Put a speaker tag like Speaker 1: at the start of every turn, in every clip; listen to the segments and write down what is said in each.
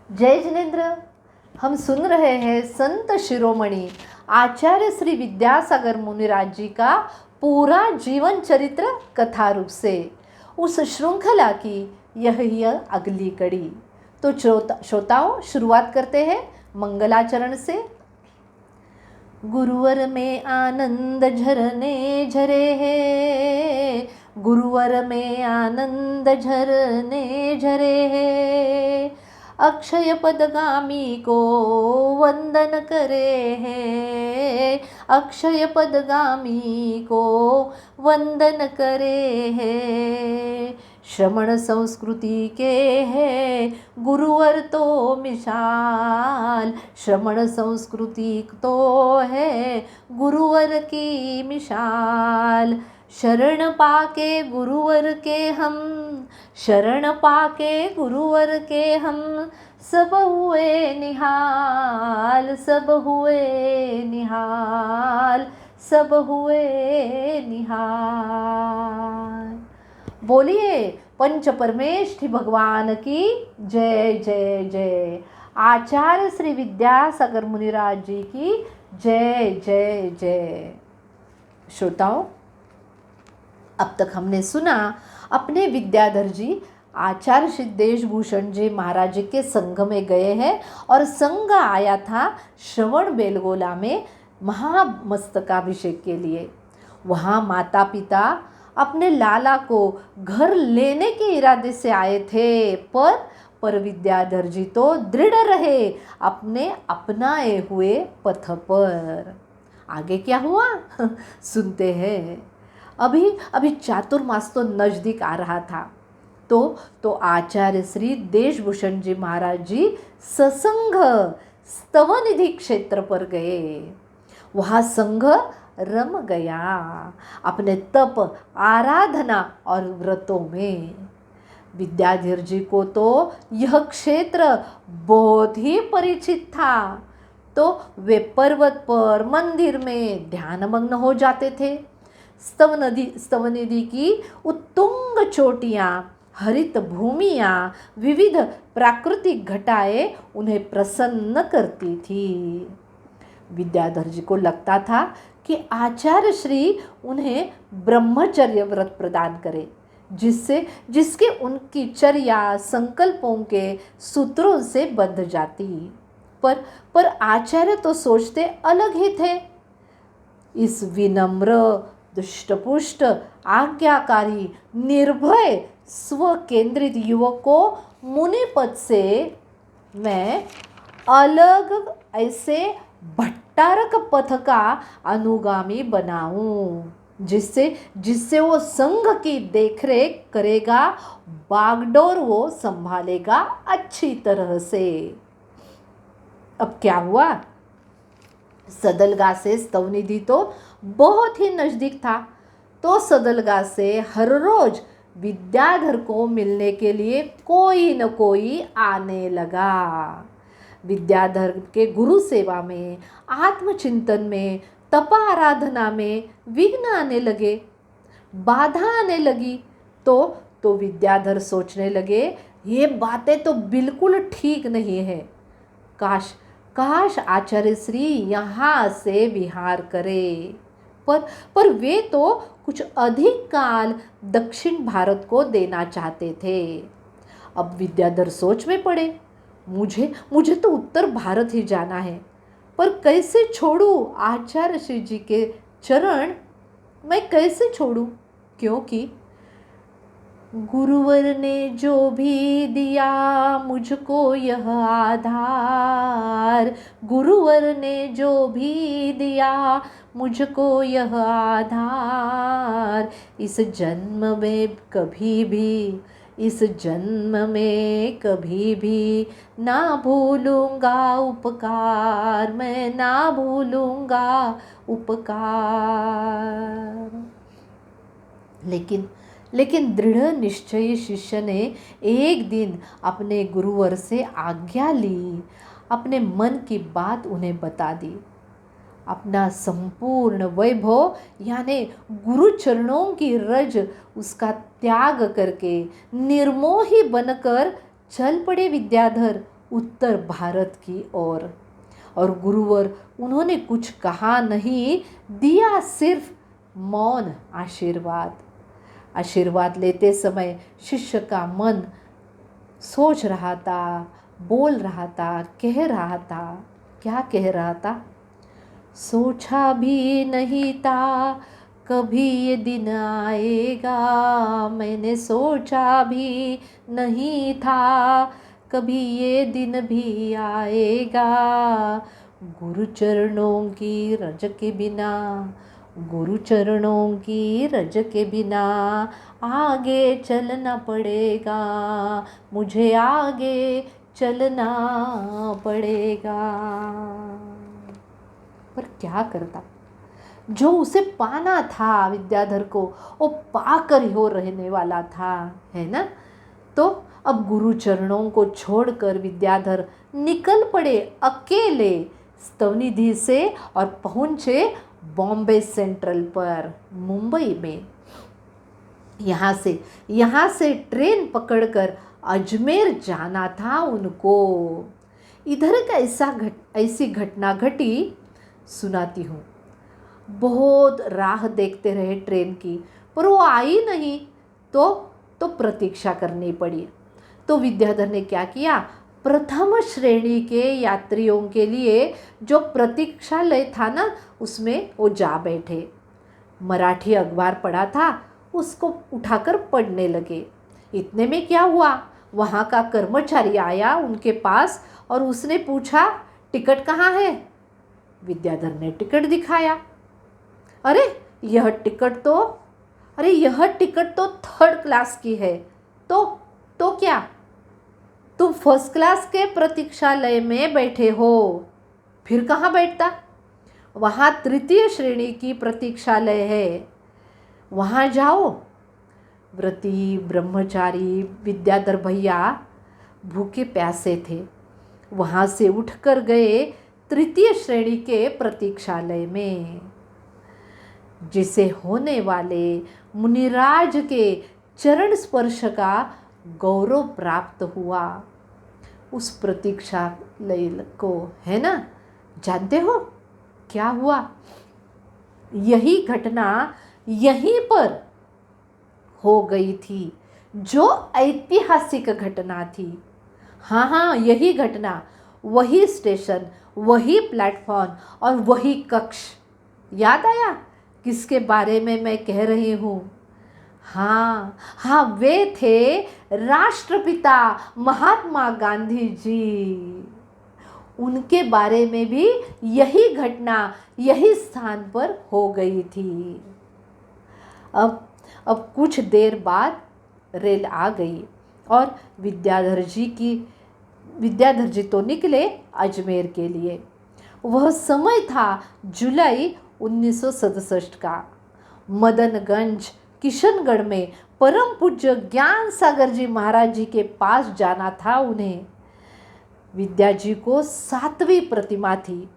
Speaker 1: जय जिनेन्द्र। हम सुन रहे हैं संत शिरोमणि आचार्य श्री विद्यासागर मुनिराज जी का पूरा जीवन चरित्र कथा रूप से। उस श्रृंखला की यह अगली कड़ी। तो श्रोताओं, शुरुआत करते हैं मंगलाचरण से। गुरुवर में आनंद झरने झरे हैं, गुरुवर में आनंद झरने झरे हैं। अक्षय पदगामी को वंदन करे हैं, अक्षय पदगामी को वंदन करे हैं। श्रमण संस्कृति के है गुरुवर तो मिसाल, श्रमण संस्कृति तो है गुरुवर की मिसाल। शरण पाके गुरुवर के हम, शरण पाके गुरुवर के हम, सब हुए निहाल, सब हुए निहाल, सब हुए निहाल। बोलिए पंच परमेष्ठि भगवान की जय जय जय। आचार्य श्री विद्यासागर मुनिराज जी की जय जय जय। श्रोताओं, अब तक हमने सुना अपने विद्याधर जी आचार्य श्री देशभूषण जी महाराज जी के संघ में गए हैं और संघ आया था श्रवण बेलगोला में महामस्तकाभिषेक के लिए। वहाँ माता पिता अपने लाला को घर लेने के इरादे से आए थे, पर विद्याधर जी तो दृढ़ रहे अपने अपनाए हुए पथ पर। आगे क्या हुआ सुनते हैं। अभी चातुर्मास तो नज़दीक आ रहा था, तो आचार्य श्री देशभूषण जी महाराज जी ससंग स्तवनिधि क्षेत्र पर गए। वहाँ संघ रम गया अपने तप, आराधना और व्रतों में। विद्याधर जी को तो यह क्षेत्र बहुत ही परिचित था, तो वे पर्वत पर मंदिर में ध्यानमग्न हो जाते थे। स्तवनिधि की उत्तुंग चोटियाँ, हरित भूमियाँ, विविध प्राकृतिक घटाएं उन्हें प्रसन्न करती थी। विद्याधर जी को लगता था कि आचार्य श्री उन्हें ब्रह्मचर्य व्रत प्रदान करे, जिसके उनकी चर्या संकल्पों के सूत्रों से बंध जाती। पर आचार्य तो सोचते अलग ही थे। इस विनम्र, दुष्टपुष्ट, आज्ञाकारी, निर्भय, स्वकेंद्रित युवक को मुनि पद से मैं अलग ऐसे भट्टारक पथ का अनुगामी बनाऊं, जिससे वो संघ की देखरेख करेगा, बागडोर वो संभालेगा अच्छी तरह से। अब क्या हुआ, सदलगा से स्तवनिधि तो बहुत ही नज़दीक था, तो सदलगा से हर रोज विद्याधर को मिलने के लिए कोई न कोई आने लगा। विद्याधर के गुरु सेवा में, आत्मचिंतन में, तप आराधना में विघ्न आने लगे, बाधा आने लगी। तो विद्याधर सोचने लगे, ये बातें तो बिल्कुल ठीक नहीं है। काश आचार्य श्री यहाँ से विहार करे। पर वे तो कुछ अधिक काल दक्षिण भारत को देना चाहते थे। अब विद्याधर सोच में पड़े, मुझे तो उत्तर भारत ही जाना है, पर कैसे छोड़ूं आचार्य श्री जी के चरण, मैं कैसे छोड़ूं? क्योंकि गुरुवर ने जो भी दिया मुझको यह आधार, गुरुवर ने जो भी दिया मुझको यह आधार, इस जन्म में कभी भी, इस जन्म में कभी भी ना भूलूंगा उपकार, मैं ना भूलूंगा उपकार। लेकिन दृढ़ निश्चयी शिष्य ने एक दिन अपने गुरुवर से आज्ञा ली, अपने मन की बात उन्हें बता दी। अपना संपूर्ण वैभव यानी गुरु चरणों की रज उसका त्याग करके निर्मोही बनकर चल पड़े विद्याधर उत्तर भारत की ओर। और गुरुवर उन्होंने कुछ कहा नहीं, दिया सिर्फ मौन आशीर्वाद। आशीर्वाद लेते समय शिष्य का मन सोच रहा था, बोल रहा था, कह रहा था। क्या कह रहा था? सोचा भी नहीं था कभी ये दिन आएगा, मैंने सोचा भी नहीं था कभी ये दिन भी आएगा। गुरु चरणों की रज के बिना, गुरु चरणों की रज के बिना आगे चलना पड़ेगा, मुझे आगे चलना पड़ेगा। पर क्या करता? जो उसे पाना था विद्याधर को, वो पाकर ही हो रहने वाला था, है ना। तो अब गुरु चरणों को छोड़कर विद्याधर निकल पड़े अकेले स्तवनिधि से और पहुंचे बॉम्बे सेंट्रल पर, मुंबई में। यहाँ से ट्रेन पकड़कर अजमेर जाना था उनको। इधर एक ऐसी घटना घटी, सुनाती हूँ। बहुत राह देखते रहे ट्रेन की, पर वो आई नहीं, तो प्रतीक्षा करनी पड़ी। तो विद्याधर ने क्या किया, प्रथम श्रेणी के यात्रियों के लिए जो प्रतीक्षालय था ना, उसमें वो जा बैठे। मराठी अखबार पढ़ा था, उसको उठाकर पढ़ने लगे। इतने में क्या हुआ, वहाँ का कर्मचारी आया उनके पास और उसने पूछा, टिकट कहाँ है? विद्याधर ने टिकट दिखाया। अरे यह टिकट तो थर्ड क्लास की है। तो क्या, तुम फर्स्ट क्लास के प्रतीक्षालय में बैठे हो? फिर कहाँ बैठता? वहाँ तृतीय श्रेणी की प्रतीक्षालय है, वहाँ जाओ। व्रती ब्रह्मचारी विद्याधर भैया भूखे प्यासे थे, वहाँ से उठकर गए तृतीय श्रेणी के प्रतीक्षालय में। जिसे होने वाले मुनिराज के चरण स्पर्श का गौरव प्राप्त हुआ, उस प्रतीक्षालय को, है ना। जानते हो क्या हुआ? यही घटना यहीं पर हो गई थी, जो ऐतिहासिक घटना थी। हाँ, यही घटना, वही स्टेशन, वही प्लेटफॉर्म और वही कक्ष। याद आया किसके बारे में मैं कह रही हूँ? हाँ, वे थे राष्ट्रपिता महात्मा गांधी जी। उनके बारे में भी यही घटना यही स्थान पर हो गई थी। अब कुछ देर बाद रेल आ गई और विद्याधर जी तो निकले अजमेर के लिए। वह समय था जुलाई 1967 का। मदनगंज किशनगढ़ में परम पूज्य ज्ञान सागर जी महाराज जी के पास जाना था उन्हें। विद्या जी को 7वीं प्रतिमा थी।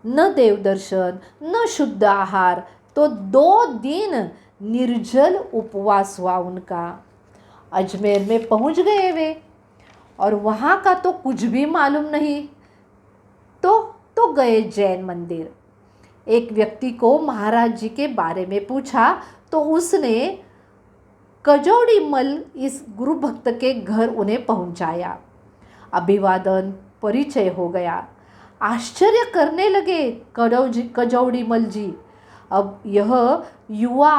Speaker 1: न देवदर्शन न शुद्ध आहार, तो 2 दिन निर्जल उपवास हुआ उनका। अजमेर में पहुंच गए वे और वहाँ का तो कुछ भी मालूम नहीं, तो गए जैन मंदिर। एक व्यक्ति को महाराज जी के बारे में पूछा तो उसने कजौड़ी मल इस गुरु भक्त के घर उन्हें पहुंचाया। अभिवादन परिचय हो गया। आश्चर्य करने लगे कजौड़ी मल जी। अब यह युवा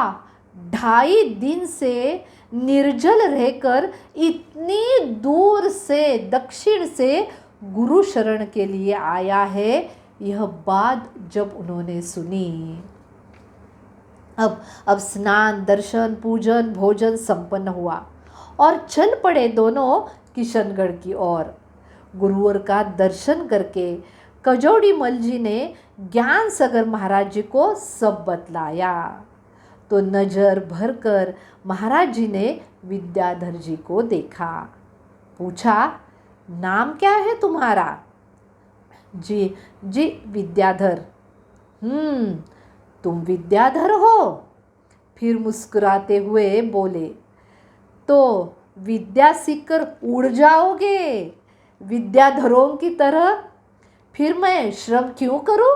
Speaker 1: 2.5 दिन से निर्जल रहकर इतनी दूर से दक्षिण से गुरु शरण के लिए आया है, यह बात जब उन्होंने सुनी। अब स्नान दर्शन पूजन भोजन संपन्न हुआ और चल पड़े दोनों किशनगढ़ की ओर। गुरुवर का दर्शन करके कजौड़ी मल जी ने ज्ञान सागर महाराज जी को सब बतलाया। तो नजर भरकर महाराज जी ने विद्याधर जी को देखा। पूछा, नाम क्या है तुम्हारा? जी विद्याधर। तुम विद्याधर हो? फिर मुस्कुराते हुए बोले, तो विद्या सीखकर उड़ जाओगे? विद्याधरों की तरह? फिर मैं श्रम क्यों करूं?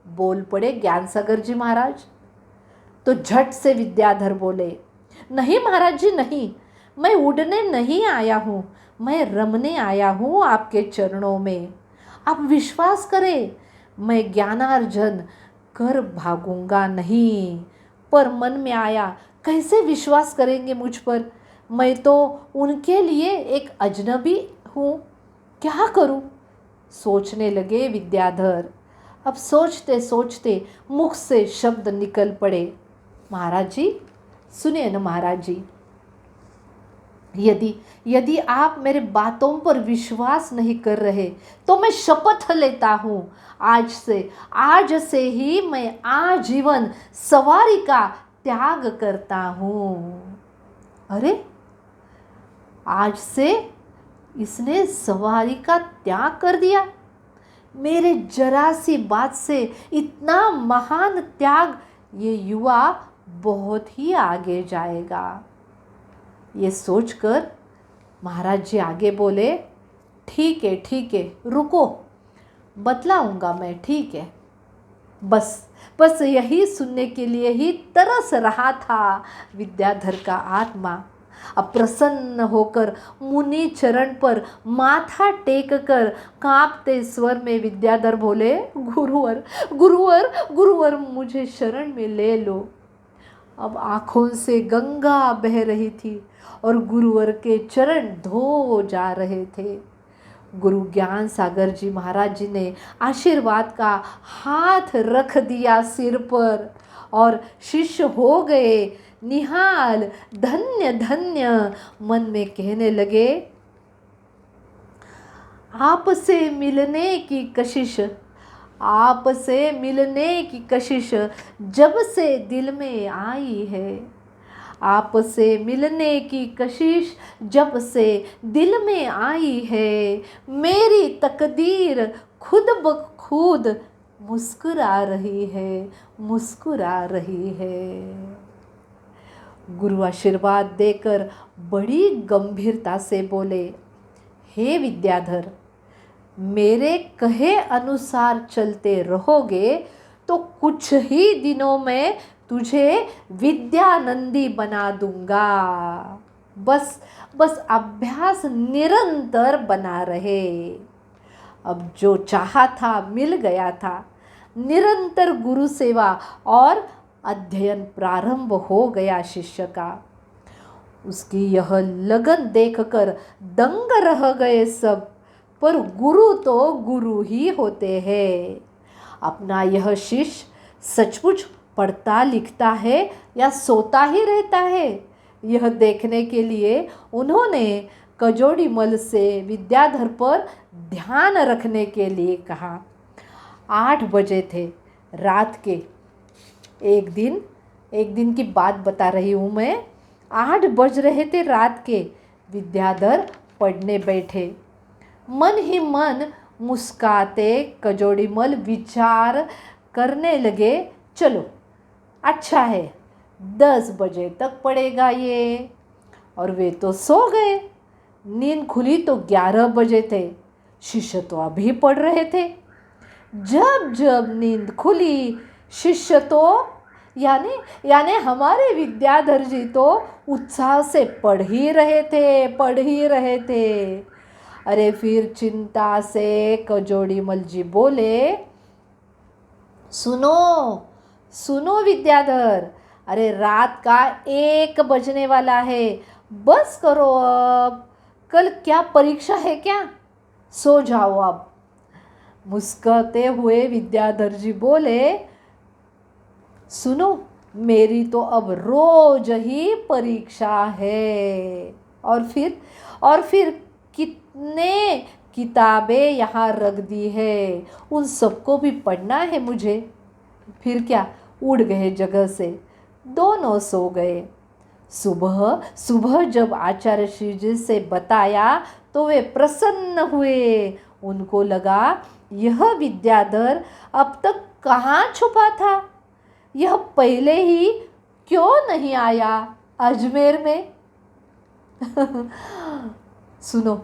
Speaker 1: बोल पड़े ज्ञान सागर जी महाराज। तो झट से विद्याधर बोले, नहीं महाराज जी नहीं, मैं उड़ने नहीं आया हूँ, मैं रमने आया हूँ आपके चरणों में। आप विश्वास करें, मैं ज्ञानार्जन कर भागूंगा नहीं। पर मन में आया, कैसे विश्वास करेंगे मुझ पर? मैं तो उनके लिए एक अजनबी हूँ, क्या करूँ? सोचने लगे विद्याधर। अब सोचते सोचते मुख से शब्द निकल पड़े, महाराज जी सुनिए न महाराज जी, यदि यदि आप मेरे बातों पर विश्वास नहीं कर रहे तो मैं शपथ लेता हूँ, आज से ही मैं आजीवन सवारी का त्याग करता हूँ। अरे, आज से इसने सवारी का त्याग कर दिया? मेरे जरा सी बात से इतना महान त्याग, ये युवा बहुत ही आगे जाएगा। ये सोचकर महाराज जी आगे बोले, ठीक है रुको, बतलाऊंगा मैं, ठीक है। बस यही सुनने के लिए ही तरस रहा था विद्याधर का आत्मा। अब प्रसन्न होकर मुनि चरण पर माथा टेक कर कांपते स्वर में विद्याधर बोले, गुरुवर गुरुवर गुरुवर मुझे शरण में ले लो। अब आँखों से गंगा बह रही थी और गुरुवर के चरण धो जा रहे थे। गुरु ज्ञान सागर जी महाराज जी ने आशीर्वाद का हाथ रख दिया सिर पर और शिष्य हो गए निहाल, धन्य धन्य। मन में कहने लगे, आपसे मिलने की कशिश, आपसे मिलने की कशिश जब से दिल में आई है, आपसे मिलने की कशिश जब से दिल में आई है, मेरी तकदीर खुद ब खुद मुस्कुरा रही है, मुस्कुरा रही है। गुरु आशीर्वाद देकर बड़ी गंभीरता से बोले, हे विद्याधर, मेरे कहे अनुसार चलते रहोगे तो कुछ ही दिनों में तुझे विद्यानंदी बना दूंगा। बस अभ्यास निरंतर बना रहे। अब जो चाहा था मिल गया था। निरंतर गुरु सेवा और अध्ययन प्रारंभ हो गया शिष्य का। उसकी यह लगन देखकर दंग रह गए सब। पर गुरु तो गुरु ही होते हैं। अपना यह शिष्य सचमुच पढ़ता लिखता है या सोता ही रहता है, यह देखने के लिए उन्होंने कजोड़ीमल से विद्याधर पर ध्यान रखने के लिए कहा। 8 बजे थे रात के। एक दिन की बात बता रही हूँ मैं। 8 बज रहे थे रात के। विद्याधर पढ़ने बैठे। मन ही मन मुस्काते कजोड़ीमल विचार करने लगे, चलो अच्छा है 10 बजे तक पड़ेगा ये। और वे तो सो गए। नींद खुली तो 11 बजे थे। शिष्य तो अभी पढ़ रहे थे। जब नींद खुली, शिष्य तो यानी हमारे विद्याधर जी तो उत्साह से पढ़ ही रहे थे। अरे फिर चिंता से कजोड़ीमल जी बोले, सुनो विद्याधर, अरे रात का 1 बजने वाला है, बस करो अब। कल क्या परीक्षा है क्या? सो जाओ अब। मुस्कुराते हुए विद्याधर जी बोले, सुनो, मेरी तो अब रोज ही परीक्षा है। और फिर कितने किताबें यहाँ रख दी है, उन सबको भी पढ़ना है मुझे। फिर क्या, उड़ गए जगह से। दोनों सो गए। सुबह जब आचार्य श्री जी से बताया तो वे प्रसन्न हुए। उनको लगा यह विद्याधर अब तक कहाँ छुपा था, यह पहले ही क्यों नहीं आया अजमेर में। सुनो,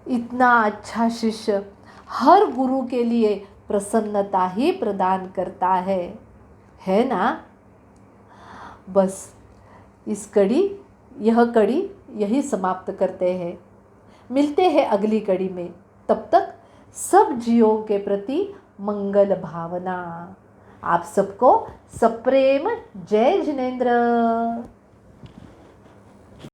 Speaker 1: इतना अच्छा शिष्य हर गुरु के लिए प्रसन्नता ही प्रदान करता है ना। बस यह कड़ी यही समाप्त करते हैं। मिलते हैं अगली कड़ी में। तब तक सब जीवों के प्रति मंगल भावना। आप सबको सप्रेम जय जिनेंद्र।